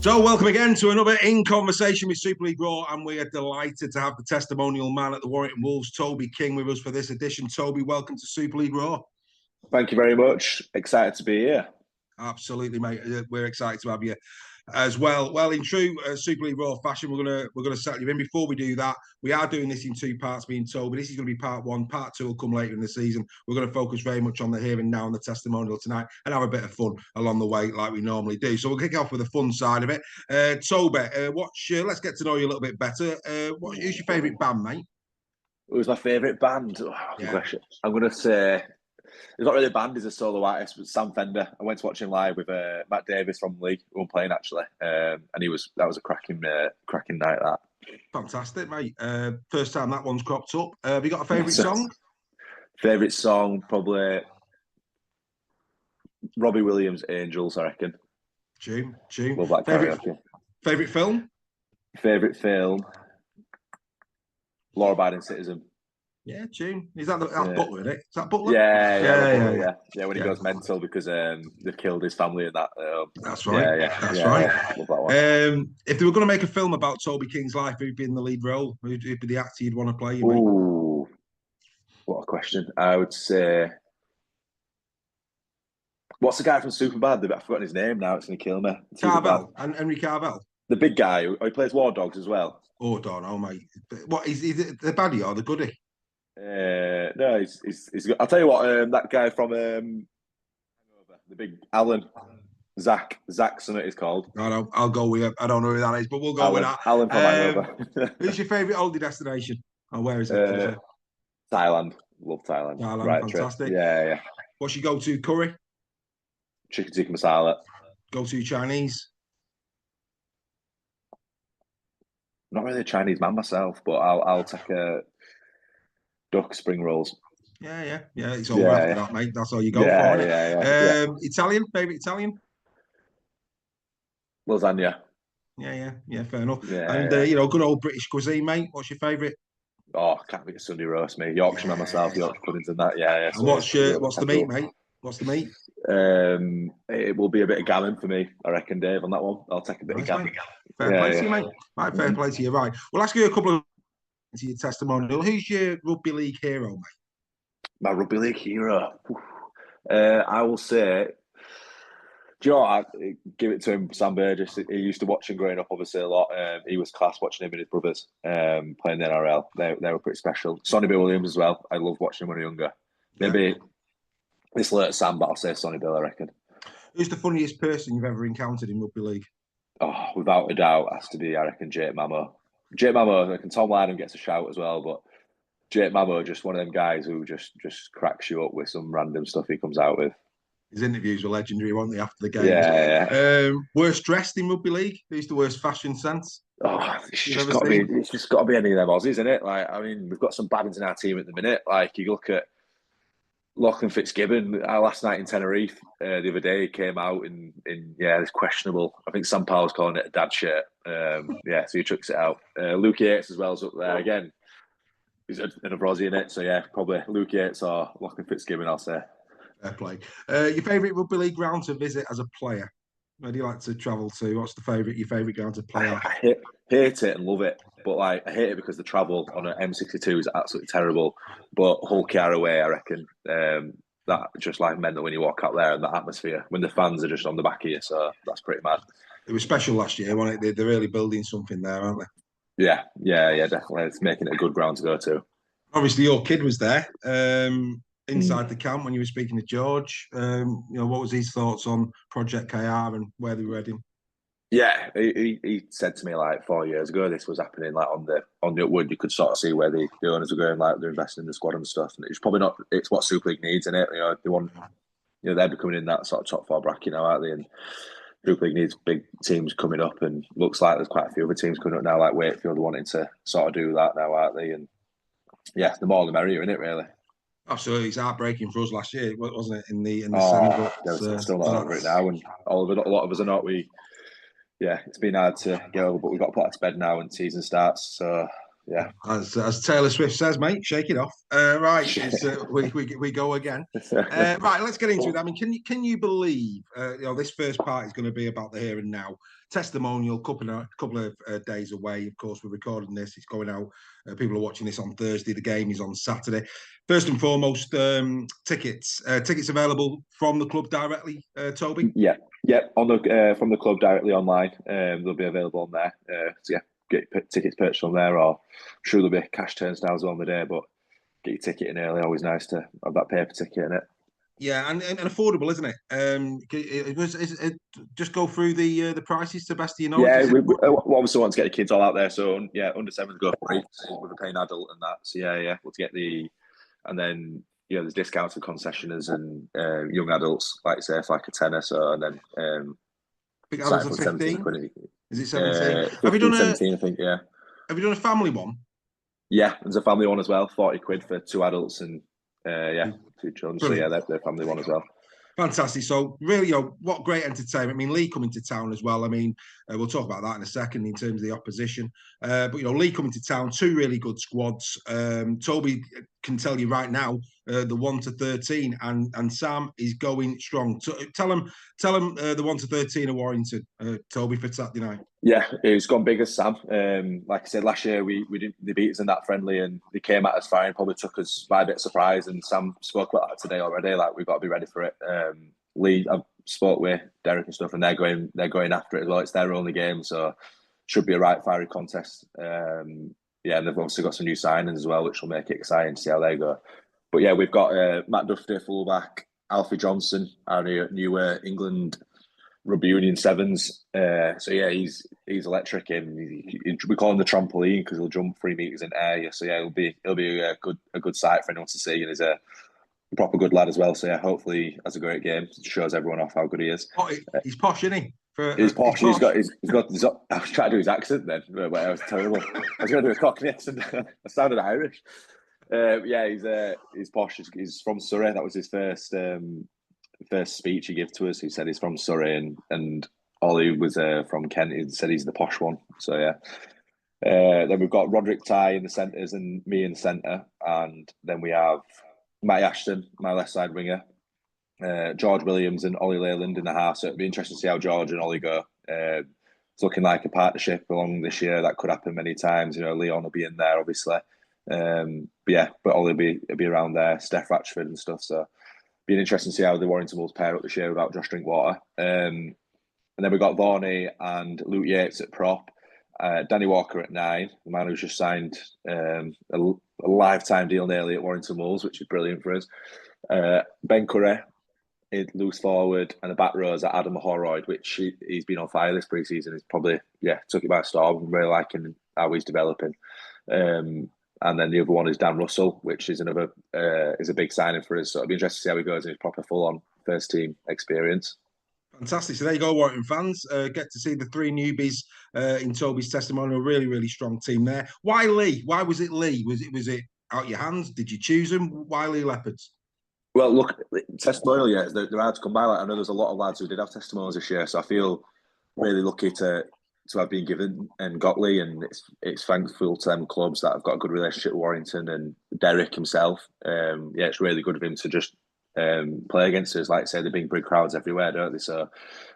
So, welcome again to another In Conversation with Super League Raw, and we are delighted to have the testimonial man at the Warrington Wolves, Toby King, with us for this edition. Toby, welcome to Super League Raw. Thank you very much. Excited to be here. Absolutely, mate. We're excited to have you as well. Well, in true Super League Raw fashion, we're gonna settle you in. Before we do that, we are doing this in two parts, being told, but this is going to be part one. Part two will come later in the season. We're going to focus very much on the here and now and the testimonial tonight, and have a bit of fun along the way, like we normally do. So we'll kick off with the fun side of it. Toby, let's get to know you a little bit better. Who's your favourite band, mate? Who's my favourite band? Good question. I'm going to say it's not really a band; he's a solo artist. But Sam Fender. I went to watch him live with Matt Davis from Leigh, who I'm playing actually, and that was a cracking night. That fantastic, mate. First time that one's cropped up. Have you got a favourite song? Favourite song, probably Robbie Williams' "Angels." I reckon. Tune. Love that karaoke. Favourite film? Favourite film, Law-Abiding Citizen. Yeah, tune. Is that Butler, isn't it? Is that Butler? Yeah. When he goes mental because they've killed his family and that. That's right. That's right. Love that one. If they were going to make a film about Toby King's life, who'd be in the lead role? Who'd be the actor you'd want to play? Ooh, what a question. I would say, what's the guy from Superbad? I've forgotten his name now. It's going to kill me. Carvel. And Henry Carvel. The big guy who plays War Dogs as well. Oh, don't know, mate. What is the baddie or the goodie? No, he's. I'll tell you what. That guy from the big Alan, Zach something is called. No, I'll go with it. I don't know who that is, but we'll go with that. Alan from Hangover. Who's your favourite holiday destination? And where is it? Thailand. Love Thailand. Right, fantastic. Trip. Yeah. What's your go-to curry? Chicken tikka masala. Go-to Chinese? Not really a Chinese man myself, but I'll take a duck spring rolls. Yeah. It's all after that, mate. That's all you go for, isn't it? Yeah. Italian? Favourite Italian? Lasagna. Yeah. Fair enough. Yeah, good old British cuisine, mate. What's your favourite? Oh, can't be a Sunday roast, mate. Yorkshire man myself, Yorkshire puddings and that. Yeah. And what's the meat, mate? What's the meat? It will be a bit of gammon for me, I reckon, Dave, on that one. I'll take a bit of gammon. Fair play to you, mate. Right, fair play to you. Right. We'll ask you a couple of to your testimonial. Who's your rugby league hero, mate? My rugby league hero? I will say, do you know what? I give it to him, Sam Burgess. He used to watch him growing up, obviously, a lot. He was class watching him and his brothers playing the NRL. They were pretty special. Sonny Bill Williams as well. I loved watching him when I was younger. Maybe this late Sam, but I'll say Sonny Bill, I reckon. Who's the funniest person you've ever encountered in rugby league? Oh, without a doubt, has to be, I reckon, Jake Mamo. Jake Mamo, I reckon Tom Lydon gets a shout as well, but Jake Mamo, just one of them guys who just cracks you up with some random stuff he comes out with. His interviews were legendary, weren't they, after the game? Yeah. Worst dressed in rugby league? Who's the worst fashion sense? Oh, it's just got to be any of them Aussies, isn't it? Like, I mean, we've got some bad ones in our team at the minute. Like, you look at Lachlan Fitzgibbon last night in Tenerife. The other day, he came out in it's questionable. I think Sam Powell was calling it a dad shirt. So he chucks it out. Luke Yates as well is up there again. He's another Aussie in it, so yeah, probably Luke Yates or Lachlan Fitzgibbon, I'll say. Fair play. Your favourite rugby league ground to visit as a player? Where do you like to travel to? What's your favourite ground to play at? I hate it and love it, but I hate it because the travel on an M62 is absolutely terrible. But Hull KR away, I reckon, that just meant that when you walk out there and the atmosphere, when the fans are just on the back of you, so that's pretty mad. It was special last year, wasn't it? They're really building something there, aren't they? Yeah, definitely. It's making it a good ground to go to. Obviously, your kid was there inside the camp when you were speaking to George. What was his thoughts on Project KR and where they were heading? Yeah, he said to me 4 years ago this was happening on the upward. You could sort of see where the owners are going, they're investing in the squad and stuff. And it's probably not. It's what Super League needs, isn't it? They want. They're becoming in that sort of top four bracket now, aren't they? And Super League needs big teams coming up, and looks like there's quite a few other teams coming up now, like Wakefield wanting to sort of do that now, aren't they? And yeah, the more the merrier, isn't it? Really. Absolutely, it's heartbreaking for us last year, wasn't it? In the semi, but still not over it now, and a lot of us are not. It's been hard to get over, but we've got to put that to bed now, and season starts. So Yeah. As Taylor Swift says, mate, shake it off. Right, we go again. Right, let's get into it. I mean, can you believe this first part is going to be about the here and now? Testimonial, couple of days away. Of course, we're recording this. It's going out. People are watching this on Thursday. The game is on Saturday. First and foremost, tickets. Tickets available from the club directly, Toby? Yeah, from the club directly online. They'll be available on there. So yeah, get tickets purchased on there, or I'm sure there'll be cash turns now as well on the day, but get your ticket in early. Always nice to have that paper ticket in it. Yeah, and affordable, isn't it? Just go through the prices to best of your knowledge. Yeah, we obviously want to get the kids all out there. So yeah, under 7s go free with a paying adult and that. So yeah, we'll get and then there's discounts for concessioners and young adults, like say for like a tenner. So and then big adults are 15. Is it 17? 15, have you done 17? I think yeah. Have you done a family one? Yeah, there's a family one as well. 40 quid for 2 adults and 2 children. Brilliant. So yeah, they're family one as well. Fantastic. So really, what great entertainment. I mean, Leigh coming to town as well. I mean, we'll talk about that in a second in terms of the opposition. But Leigh coming to town, 2 really good squads. Toby can tell you right now, the 1 to 13, and Sam is going strong. Tell him the 1 to 13 of Warrington, Toby, for Saturday night. Yeah, it's gone big as Sam. Like I said, last year they beat us in that friendly, and they came at us fine. Probably took us by a bit of surprise. And Sam spoke about that today already. Like we've got to be ready for it. Leigh, I've spoke with Derek and stuff, and they're going after it as well. It's their only game, so should be a right fiery contest. And they've obviously got some new signings as well, which will make it exciting to see how they go. But yeah, we've got Matt Duffy, fullback, Alfie Johnson, our new England Rugby Union 7s. So yeah, he's electric, and we call him the trampoline because he'll jump 3 meters in air. So yeah, it'll be a good sight for anyone to see, and he's a proper good lad as well. So yeah, hopefully has a great game. Shows everyone off how good he is. Oh, he's posh, isn't he? He's posh. He's got. I was trying to do his accent then, but I was terrible. I was going to do a Cockney accent. I sounded Irish. He's posh. He's from Surrey. That was his first speech he gave to us. He said he's from Surrey, and Ollie was from Kent. He said he's the posh one. So yeah. Then we've got Roderick Ty in the centres and me in the centre, and then we have Matty Ashton, my left side winger, George Williams and Ollie Leyland in the half. So it'll be interesting to see how George and Ollie go. It's looking like a partnership along this year. That could happen many times. Leon will be in there, obviously. But Ollie will be around there, Steph Ratchford and stuff. So being interesting to see how the Warrington Wolves pair up this year without Josh Drinkwater. And then we've got Varney and Luke Yates at prop. Danny Walker at 9, the man who's just signed a lifetime deal nearly at Warrington Wolves, which is brilliant for us. Ben Curry, loose forward, and the back rows are Adam Horroyd, which he's been on fire this pre-season. He's probably took it by storm. I'm really liking how he's developing. And then the other one is Dan Russell, which is is a big signing for us. So it'll be interesting to see how he goes in his proper full-on first team experience. Fantastic. So there you go, Warrington fans. Get to see the 3 newbies in Toby's testimonial. Really, really strong team there. Why Leigh? Why was it Leigh? Was it out your hands? Did you choose him? Why Leigh Leopards? Well, look, testimonial, they're hard to come by. I know there's a lot of lads who did have testimonials this year, so I feel really lucky to have been given and got Leigh, and it's thankful to them clubs that have got a good relationship with Warrington and Derek himself. It's really good of him to just play against us. Like I say, they bring big crowds everywhere, don't they? So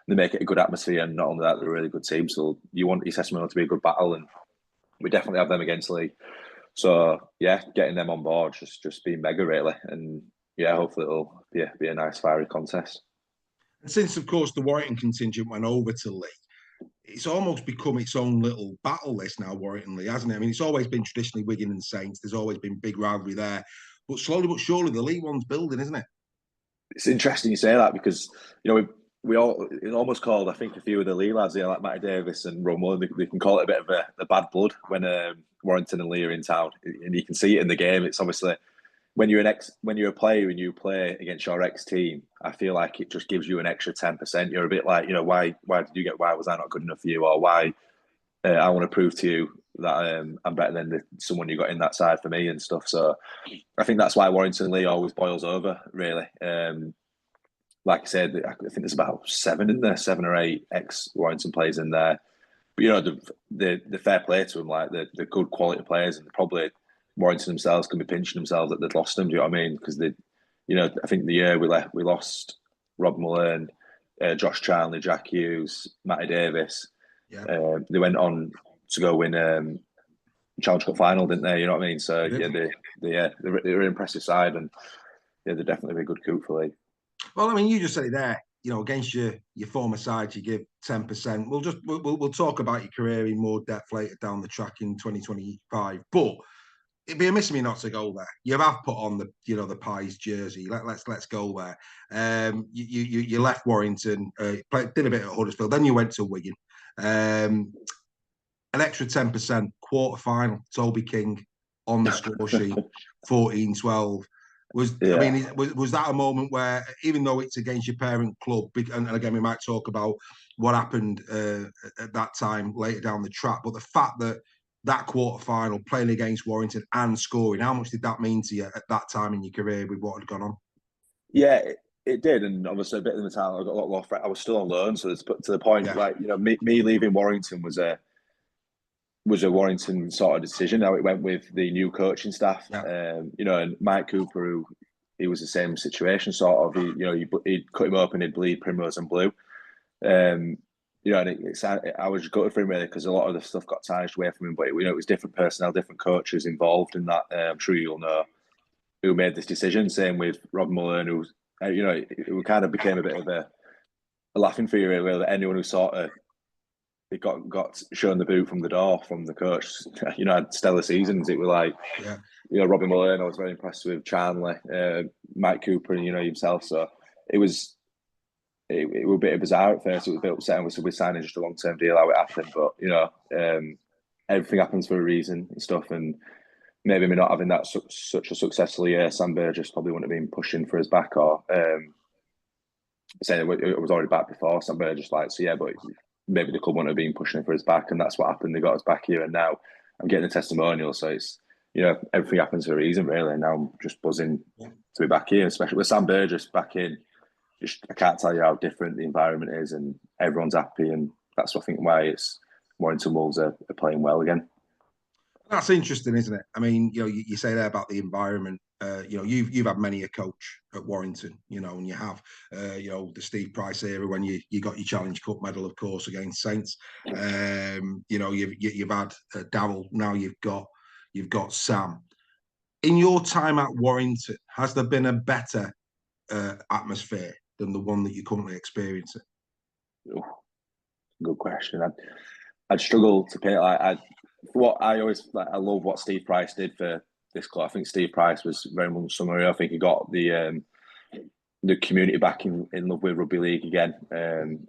they make it a good atmosphere, and not only that, they're a really good team. So you want your testimonial to be a good battle, and we definitely have them against Leigh. So yeah, getting them on board just been mega really, and yeah, hopefully it'll be a nice fiery contest. And since of course the Warrington contingent went over to Leigh, it's almost become its own little battle list now, Warrington Leigh, hasn't it? I mean, it's always been traditionally Wigan and Saints. There's always been big rivalry there, but slowly but surely the Leigh one's building, isn't it? It's interesting you say that because we all almost called, I think, a few of the Leigh lads here, like Matty Davis and Ron Mullen, they can call it a bit of a bad blood when Warrington and Leigh are in town, and you can see it in the game. It's obviously when you're a player and you play against your ex team, I feel like it just gives you an extra 10%. You're a bit like, why was I not good enough for you, or why I want to prove to you that I'm better than someone you got in that side for me and stuff. So I think that's why Warrington Leigh always boils over, really. Like I said, I think there's about 7 or 8 ex-Warrington players in there. the fair play to them, like the good quality players, and probably Warrington themselves can be pinching themselves that they'd lost them. Do you know what I mean? Because I think the year we lost Rob Mullern, Josh Charnley, Jack Hughes, Matty Davis. Yeah. They went on to go win Challenge Cup final, didn't they? You know what I mean? So they're an impressive side, and they're definitely a good coup for Leigh. Well, I mean, you just said it there. Against your former side, you give 10%. We'll talk about your career in more depth later down the track in 2025. But it'd be amiss of me not to go there. You have put on the Pies jersey. Let's go there. You left Warrington, did a bit at Huddersfield, then you went to Wigan. An extra 10%, quarter final, Toby King on the score sheet, 14-12. Was that a moment where, even though it's against your parent club, and again we might talk about what happened at that time later down the track, but the fact that quarter final, playing against Warrington and scoring, how much did that mean to you at that time in your career with what had gone on? Yeah, it did, and obviously a bit of the time I got a lot more. I was still on loan, so it's to the point me leaving Warrington was a Warrington sort of decision. How it went with the new coaching staff, and Mike Cooper, who he was the same situation, sort of. He'd cut him open, he'd bleed primrose and blue. And I was gutted for him really, because a lot of the stuff got tarnished away from him. But it was different personnel, different coaches involved in that. I'm sure you'll know who made this decision. Same with Rob Mullern, who it kind of became a bit of a laughing figure really. Anyone who sort of it got shown the boot from the door from the coach, had stellar seasons. It was like, Robbie Mullern, I was very impressed with Charnley, Mike Cooper, and himself. So it was a bit bizarre at first. It was a bit upsetting with signing just a long-term deal, how it happened. But everything happens for a reason and stuff. And maybe me not having that such a successful year, Sam Burgess probably wouldn't have been pushing for his back, or saying it was already back before Sam Burgess. But maybe the club wouldn't have been pushing for his back, and that's what happened. They got us back here, and now I'm getting a testimonial. So it's everything happens for a reason, really. And now I'm just buzzing to be back here, especially with Sam Burgess back in. I can't tell you how different the environment is, and everyone's happy, and that's I think why it's Warrington Wolves are playing well again. That's interesting, isn't it? I mean, you say there about the environment. You've had many a coach at Warrington, and you have, the Steve Price era when you got your Challenge Cup medal, of course, against Saints. You've had Darryl. Now you've got Sam. In your time at Warrington, has there been a better atmosphere than the one that you're currently experiencing? Good question. I'd struggle to pay. I love what Steve Price did for this club. I think Steve Price was very much somewhere. I think he got the community back in love with rugby league again.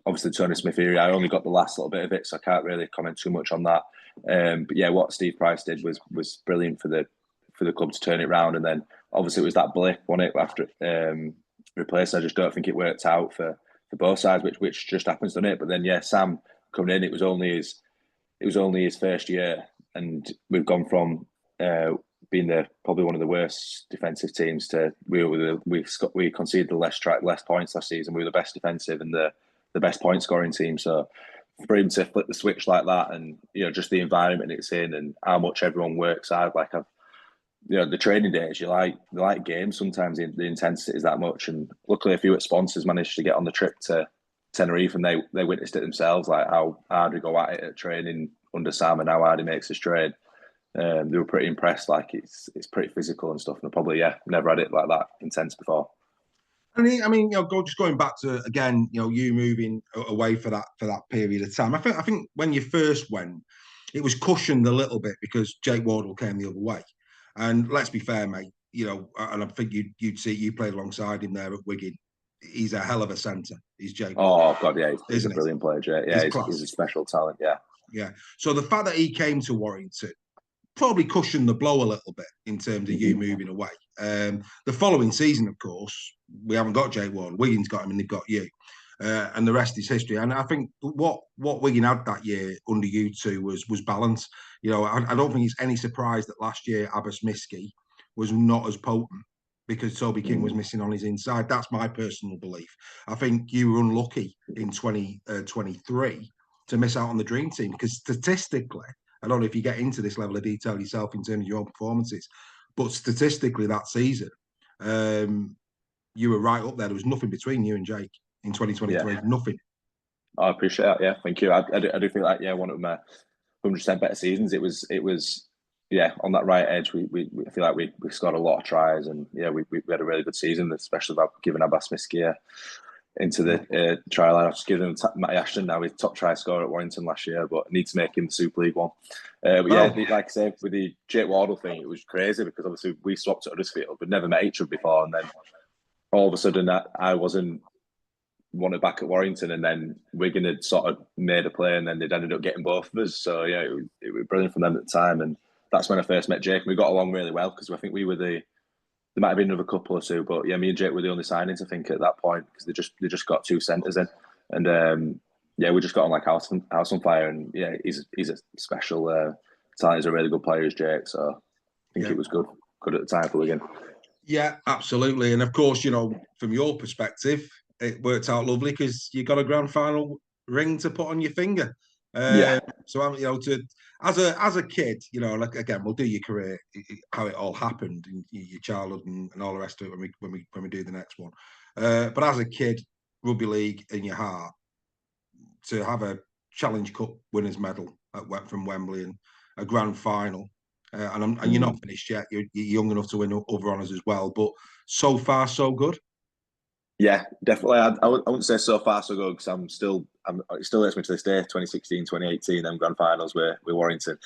Obviously, Tony Smith era, I only got the last little bit of it, so I can't really comment too much on that. But yeah, what Steve Price did was brilliant for the club to turn it around. And then obviously it was that blip on it after replaced. I just don't think it worked out for both sides, which just happens, doesn't it? But then Sam coming in, it was only his first year, and we've gone from being probably one of the worst defensive teams to we conceded less points last season. We were the best defensive and the best point scoring team. So for him to flip the switch like that, and just the environment it's in, and how much everyone works hard, the training days, you like games. Sometimes the intensity is that much, and luckily a few sponsors managed to get on the trip to Tenerife, and they witnessed it themselves, like how hard we go at it at training under Sam and how hard he makes us train. They were pretty impressed. Like it's pretty physical and stuff, and probably never had it like that intense before. I mean, just going back to again, you moving away for that period of time. I think when you first went, it was cushioned a little bit because Jake Wardle came the other way. And let's be fair, mate. And I think you'd see you played alongside him there at Wigan. He's a hell of a centre. He's Jake. Oh God, yeah, he's a brilliant player. Jake. Yeah, he's a special talent. Yeah, yeah. So the fact that he came to Warrington probably cushioned the blow a little bit in terms of you moving away. The following season, of course, we haven't got Jake Ward. Wigan's got him, and they've got you. And the rest is history. And I think what Wigan had that year under you two was balance. I don't think it's any surprise that last year Abbas Miski was not as potent because Toby King was missing on his inside. That's my personal belief. I think you were unlucky in 2023 to miss out on the dream team, because statistically, I don't know if you get into this level of detail yourself in terms of your own performances, but statistically that season, you were right up there. There was nothing between you and Jake in 2023. Yeah. Nothing. I appreciate that. Yeah, thank you. I do feel like, yeah, one of my 100% better seasons. It was yeah, on that right edge. We feel like we scored a lot of tries, and yeah, we had a really good season, especially about giving Abbas Miskia into the try line. I've just given him Matty Ashton now, his top try scorer at Warrington last year, but I need to make him the Super League one. But yeah, like I said, with the Jake Wardle thing, it was crazy because obviously we swapped at Huddersfield, but never met each other before, and then all of a sudden I wasn't wanted back at Warrington, and then Wigan had sort of made a play, and then they'd ended up getting both of us. So yeah, it was brilliant from them at the time, and that's when I first met Jake. And we got along really well because I think we were there might have been another couple or two, but yeah, me and Jake were the only signings I think at that point because they just got two centres in, and yeah, we just got on like house on fire. And yeah, he's a special talent. He's a really good player, as Jake. So I think it was good at the time for Wigan. Yeah, absolutely. And of course, you know, from your perspective, it worked out lovely because you got a grand final ring to put on your finger. So you know, as a kid, you know, like again, we'll do your career, how it all happened, in your childhood and all the rest of it when we do the next one. But as a kid, rugby league in your heart, to have a Challenge Cup winners medal from Wembley and a grand final. And you're not finished yet. You're young enough to win other honours as well. But so far, so good. Yeah, definitely. I wouldn't say so far, so good because it still hurts me to this day. 2016, 2018, them grand finals with Warrington.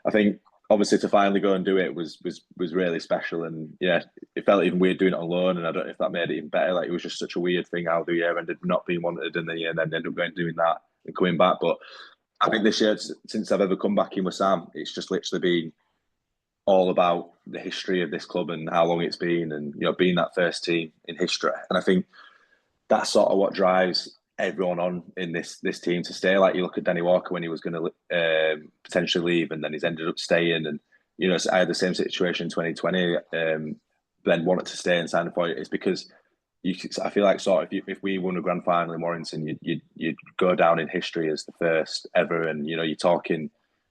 I think obviously to finally go and do it was really special, and yeah, it felt even weird doing it on loan, and I don't know if that made it even better. Like it was just such a weird thing how the year ended not being wanted, and then ended up going doing that and coming back. But I think this year, since I've ever come back in with Sam, it's just literally been all about the history of this club and how long it's been, and you know, being that first team in history. And I think that's sort of what drives everyone on in this team to stay. Like you look at Danny Walker when he was going to potentially leave, and then he's ended up staying. And you know, I had the same situation in 2020. Then wanted to stay and sign for it. It's because I feel like sort of if we won a grand final in Warrington, you'd go down in history as the first ever, and you know, you're talking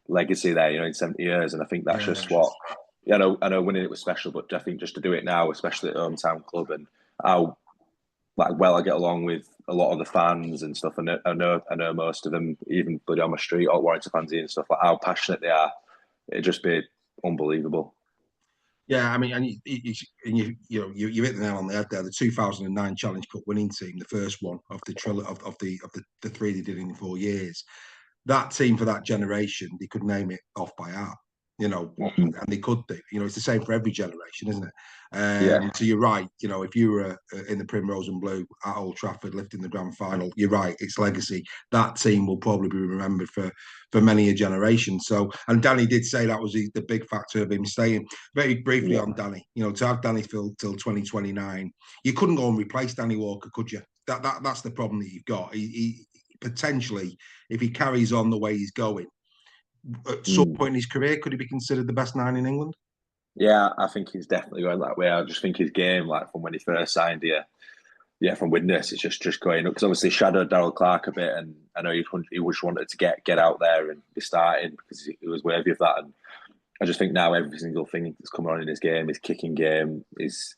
legacy there, you know, in 70 years. And I think that's just what, I know winning it was special, but I think just to do it now, especially at hometown club, and how like well I get along with a lot of the fans and stuff. I know most of them, even bloody on my street, all Warrington fans and stuff, like how passionate they are. It'd just be unbelievable. Yeah, I mean, and you hit the nail on the head there. The 2009 Challenge Cup winning team, the first one of the three they did in 4 years. That team for that generation, they could name it off by heart, you know, and they could do. You know, it's the same for every generation, isn't it? So you're right. You know, if you were in the Primrose and Blue at Old Trafford lifting the grand final, you're right. It's legacy. That team will probably be remembered for many a generation. So, and Danny did say that was the big factor of him staying. Very briefly on Danny, you know, to have Danny till 2029, you couldn't go and replace Danny Walker, could you? That's the problem that you've got. He potentially, if he carries on the way he's going, at some point in his career, could he be considered the best 9 in England? Yeah, I think he's definitely going that way. I just think his game, like from when he first signed here, from Widnes, it's just going up. Because obviously shadowed Darryl Clark a bit, and I know he just wanted to get out there and be starting because he was worthy of that. And I just think now every single thing that's coming on in his game, his kicking game, his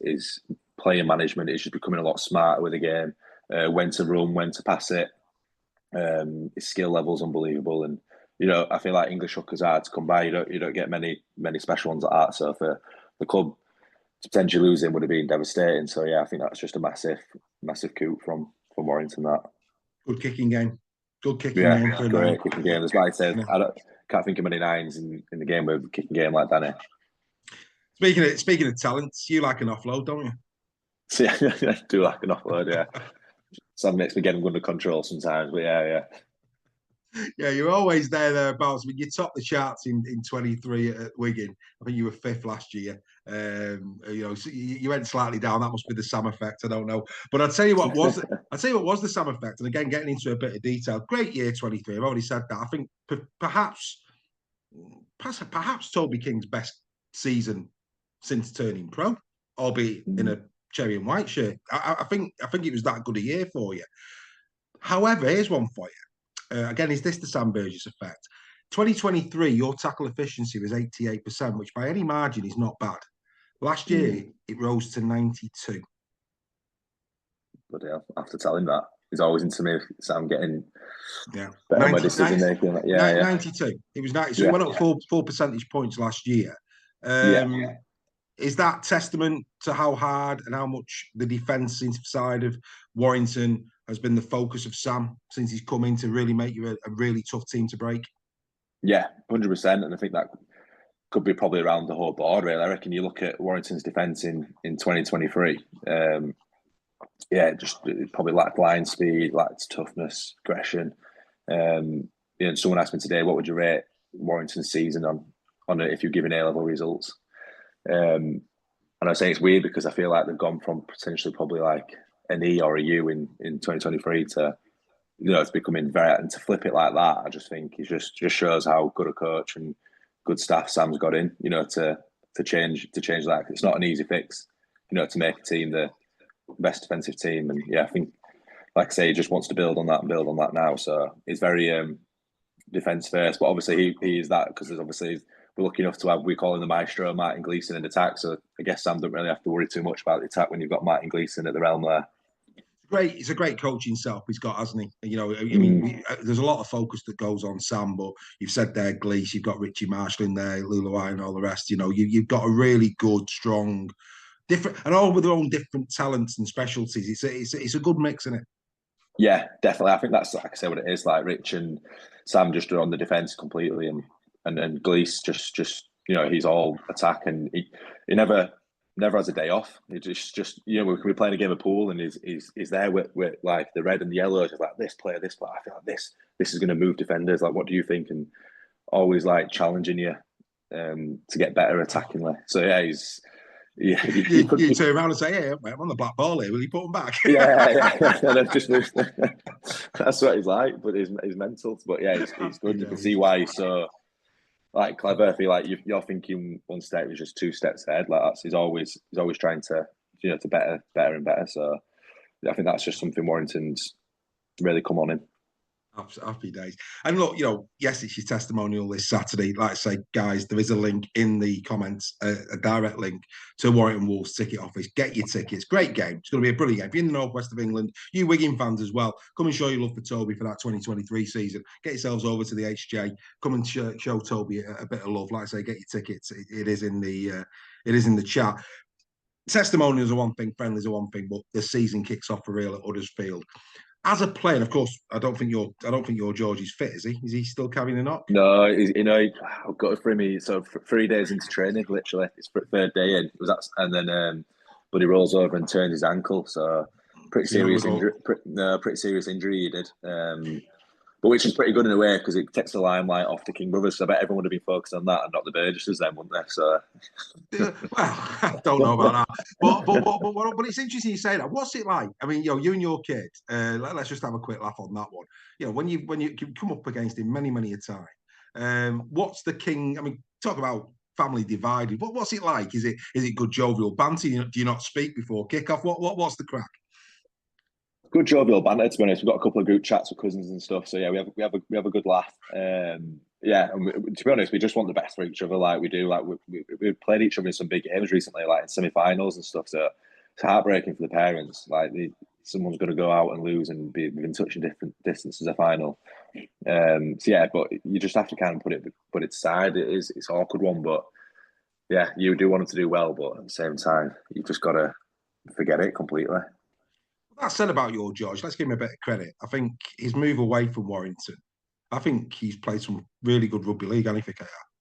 player management is just becoming a lot smarter with the game. When to run, when to pass it. His skill level's unbelievable, and you know, I feel like English hookers are hard to come by. You don't get many special ones like that. So for the club to potentially lose him would have been devastating. So yeah, I think that's just a massive coup from Warrington. That good kicking game, game. Great kicking game. As I said, I can't think of many 9s in the game with a kicking game like Danny. Speaking of talents, you like an offload, don't you? Yeah, I do like an offload. Yeah. So that makes me get them under control sometimes, but yeah. Yeah, you're always thereabouts. I mean, you topped the charts in 23 at Wigan. I think you were 5th last year. You know, so you went slightly down. That must be the Sam effect. I don't know, but I'll tell you what was. The Sam effect. And again, getting into a bit of detail. Great year 23. I've already said that. I think perhaps Toby King's best season since turning pro, albeit in a cherry and white shirt. I think it was that good a year for you. However, here's one for you. again, is this the Sam Burgess effect? 2023, your tackle efficiency was 88%, which by any margin is not bad. Last year, it rose to 92. But yeah, I have to tell him that. He's always into me, Sam, getting better 90, decision making. 92. It was 90. So it went up 4 percentage points last year. Is that testament to how hard and how much the defensive side of Warrington has been the focus of Sam since he's come in to really make you a really tough team to break? Yeah, 100%. And I think that could be probably around the whole board, really. I reckon you look at Warrington's defence in 2023, just probably lacked line speed, lacked toughness, aggression. Someone asked me today, what would you rate Warrington's season on it if you're giving A-level results? And I was saying it's weird because I feel like they've gone from potentially probably like an E or a U in 2023 to, it's becoming and to flip it like that, I just think it just shows how good a coach and good staff Sam's got in, to change that. It's not an easy fix, to make a team the best defensive team. And I think, like I say, he just wants to build on that now. So he's very defence first, but obviously he is that because there's obviously we're lucky enough to have, we call him the maestro, Martin Gleeson in attack. So I guess Sam doesn't really have to worry too much about the attack when you've got Martin Gleeson at the realm there. He's a great coach himself. He's got, hasn't he? There's a lot of focus that goes on Sam, but you've said there, Glees, you've got Richie Marshall in there, Luluai and all the rest. You've got a really good, strong, different, and all with their own different talents and specialties. It's a good mix, isn't it? Yeah, definitely. I think that's, like I say, what it is. Like Rich and Sam just are on the defence completely, and Glees just he's all attack, and he never has a day off. He just we're playing a game of pool, and he's there with like the red and the yellow, just like this player. I feel like this is going to move defenders. Like, what do you think? And always like challenging you to get better attackingly. So yeah, he's. Yeah, you turn around and say, "Hey, I'm on the black ball here. Will you put them back?" That's what he's like. But he's mental. But yeah, he's good. You can see why he's so like clever. I feel like you're thinking one step is just 2 steps ahead. Like that's he's always trying to to better and better. So I think that's just something Warrington's really come on in. Happy days. And look, yes, it's your testimonial this Saturday. Like I say, guys, there is a link in the comments, a direct link to Warrington Wolves ticket office. Get your tickets. Great game. It's going to be a brilliant game. If you're in the northwest of England, you Wigan fans as well, come and show your love for Toby for that 2023 season. Get yourselves over to the HJ. Come and show Toby a bit of love. Like I say, get your tickets. It is in the chat. Testimonials are one thing, friendlies are one thing, but the season kicks off for real at Huddersfield. As a player, of course, I don't think your George is fit, is he? Is he still carrying a knock? No, I've got it for me. So 3 days into training, literally, it's 3rd day in. And then, but he rolls over and turns his ankle. So pretty serious injury. Pretty serious injury he did. But which is pretty good in a way because it takes the limelight off the King brothers. So I bet everyone would have been focused on that and not the Burgesses then, wouldn't they? So, well, I don't know about that. But it's interesting you say that. What's it like? I mean, you and your kid. Let's just have a quick laugh on that one. When you come up against him many a time. What's the King? I mean, talk about family divided. What's it like? Is it good jovial banter? Do you not speak before kickoff? What's the crack? Good jovial banter, to be honest. We've got a couple of group chats with cousins and stuff. So yeah, we have a good laugh. And to be honest, we just want the best for each other. Like we do. Like we've played each other in some big games recently, like in semi-finals and stuff. So it's heartbreaking for the parents. Like someone's going to go out and lose and be within touching different distance as a final. But you just have to kind of put it aside. It's an awkward one, but yeah, you do want them to do well, but at the same time, you've just got to forget it completely. That said about your George, let's give him a bit of credit. I think his move away from Warrington, I think he's played some really good rugby league, hasn't he,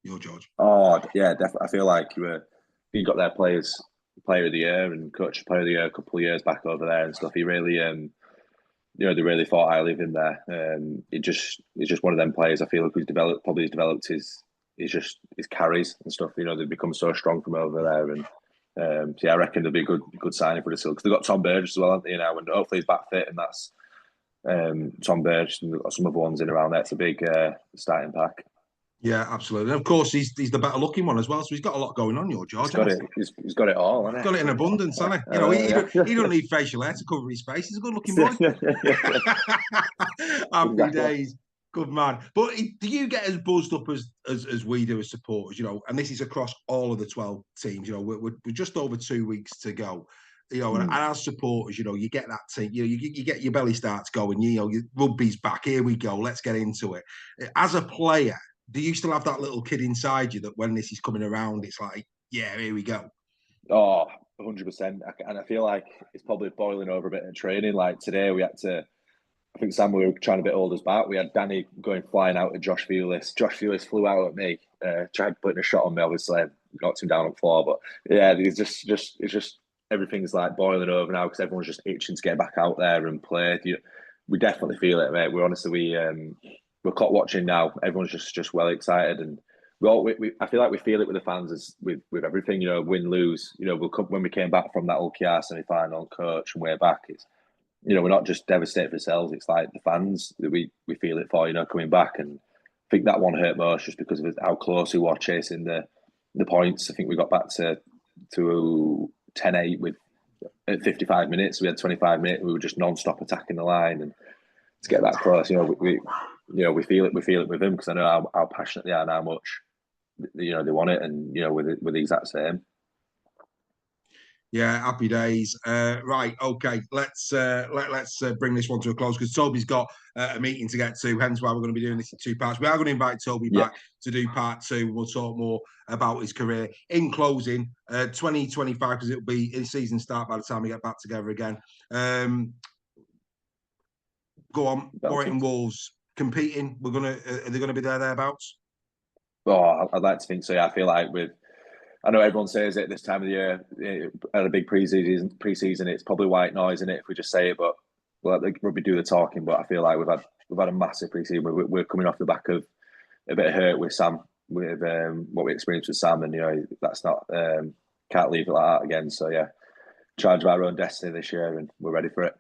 your George? Oh, yeah, definitely. I feel like you got their player of the year and coach player of the year a couple of years back over there and stuff. He really, they really thought highly of him there. He's just one of them players I feel like who's developed his carries and stuff. They've become so strong from over there and. I reckon there'll be a good signing for the because they've got Tom Burgess as well, haven't they? And hopefully he's back fit, and that's Tom Burgess and some other ones in around there. It's a big starting pack. Yeah, absolutely. And of course, he's the better looking one as well, so he's got a lot going on. Your George, he's got it all. Hasn't he? Got it in abundance, hasn't he? He don't need facial hair to cover his face. He's a good looking boy. Happy days. Good man. But do you get as buzzed up as we do as supporters? You know, and this is across all of the 12 teams. You know, we're just over 2 weeks to go. You know, and as supporters, you know, you get that team. You know, you get your belly starts going. You know, rugby's back. Here we go. Let's get into it. As a player, do you still have that little kid inside you that when this is coming around, it's like, yeah, here we go. Oh, 100%. And I feel like it's probably boiling over a bit in training. Like today, we had to. I think Sam, we were trying to bit hold us back. We had Danny going flying out at Josh Fewlis. Josh Fewlis flew out at me, tried putting a shot on me. Obviously, I knocked him down on the floor. But yeah, it's just everything's like boiling over now because everyone's just itching to get back out there and play. We definitely feel it, mate. We're caught watching now. Everyone's just well excited, and I feel like we feel it with the fans as with everything. You know, win lose. You know, when we came back from that OKR semi-final, coach and way back. It's, you know, we're not just devastated for ourselves. It's like the fans that we feel it for, you know, coming back. And I think that one hurt most just because of how close we were chasing the points. I think we got back to 10-8 at 55 minutes. We had 25 minutes. We were just non-stop attacking the line, and to get that close, you know, we feel it. We feel it with them because I know how passionate they are and how much, you know, they want it, and you know, we're the exact same. Yeah, happy days. Right, okay. Let's bring this one to a close because Toby's got a meeting to get to. Hence why we're going to be doing this in 2 parts. We are going to invite Toby back to do part 2. We'll talk more about his career. In closing, 2025, because it'll be in season start by the time we get back together again. Go on, Warrington Wolves competing. Are they going to be thereabouts? Oh, I'd like to think so. Yeah, I feel like I know everyone says it this time of the year, at a big pre-season, it's probably white noise in it if we just say it, but we'll let the rugby do the talking. But I feel like we've had a massive pre-season. We're coming off the back of a bit of hurt with Sam, with what we experienced with Sam, and you know that's not can't leave it like that again. So yeah, charge of our own destiny this year, and we're ready for it.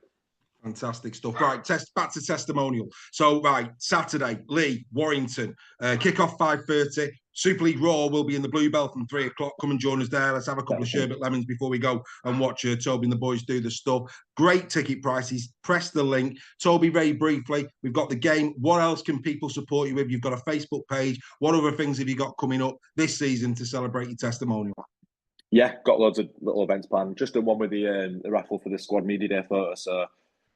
Fantastic stuff. Right, back to testimonial. So, right, Saturday, Leigh, Warrington, kick-off 5:30. Super League Raw will be in the Bluebell from 3 o'clock. Come and join us there. Let's have a couple of sherbet lemons before we go and watch Toby and the boys do the stuff. Great ticket prices. Press the link. Toby, very briefly, we've got the game. What else can people support you with? You've got a Facebook page. What other things have you got coming up this season to celebrate your testimonial? Yeah, got loads of little events planned. Just the one with the raffle for the squad media day photo. So,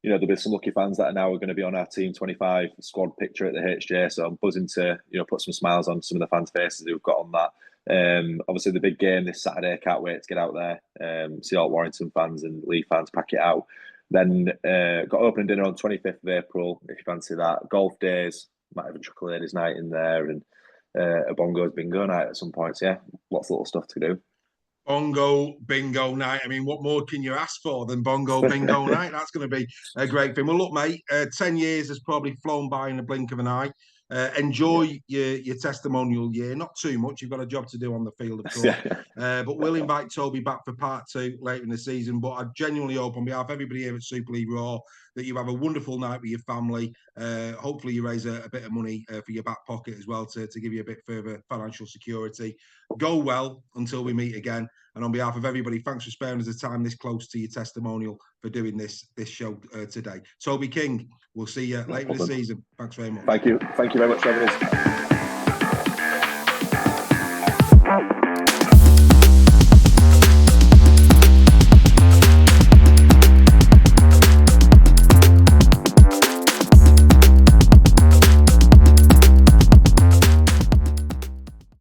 you know, there'll be some lucky fans that are now going to be on our Team 25 squad picture at the HJ. So I'm buzzing to, you know, put some smiles on some of the fans' faces who've got on that. Obviously, the big game this Saturday. Can't wait to get out there. See all Warrington fans and Leigh fans pack it out. Then got opening dinner on 25th of April, if you fancy that. Golf days. Might have a Chuckle Ladies night in there, and a Bongos bingo night at some point. So yeah, lots of little stuff to do. Bongo bingo night. I mean, what more can you ask for than bongo bingo night? That's going to be a great thing. Well, look, mate, 10 years has probably flown by in the blink of an eye. Enjoy your testimonial year. Not too much. You've got a job to do on the field, of course. But we'll invite Toby back for part 2 later in the season. But I genuinely hope on behalf of everybody here at Super League Raw that you have a wonderful night with your family. Hopefully you raise a bit of money for your back pocket as well to give you a bit further financial security. Go well until we meet again. And on behalf of everybody, thanks for sparing us the time this close to your testimonial for doing this show today. Toby King, we'll see you later in the season. Thanks very much. Thank you very much for having us.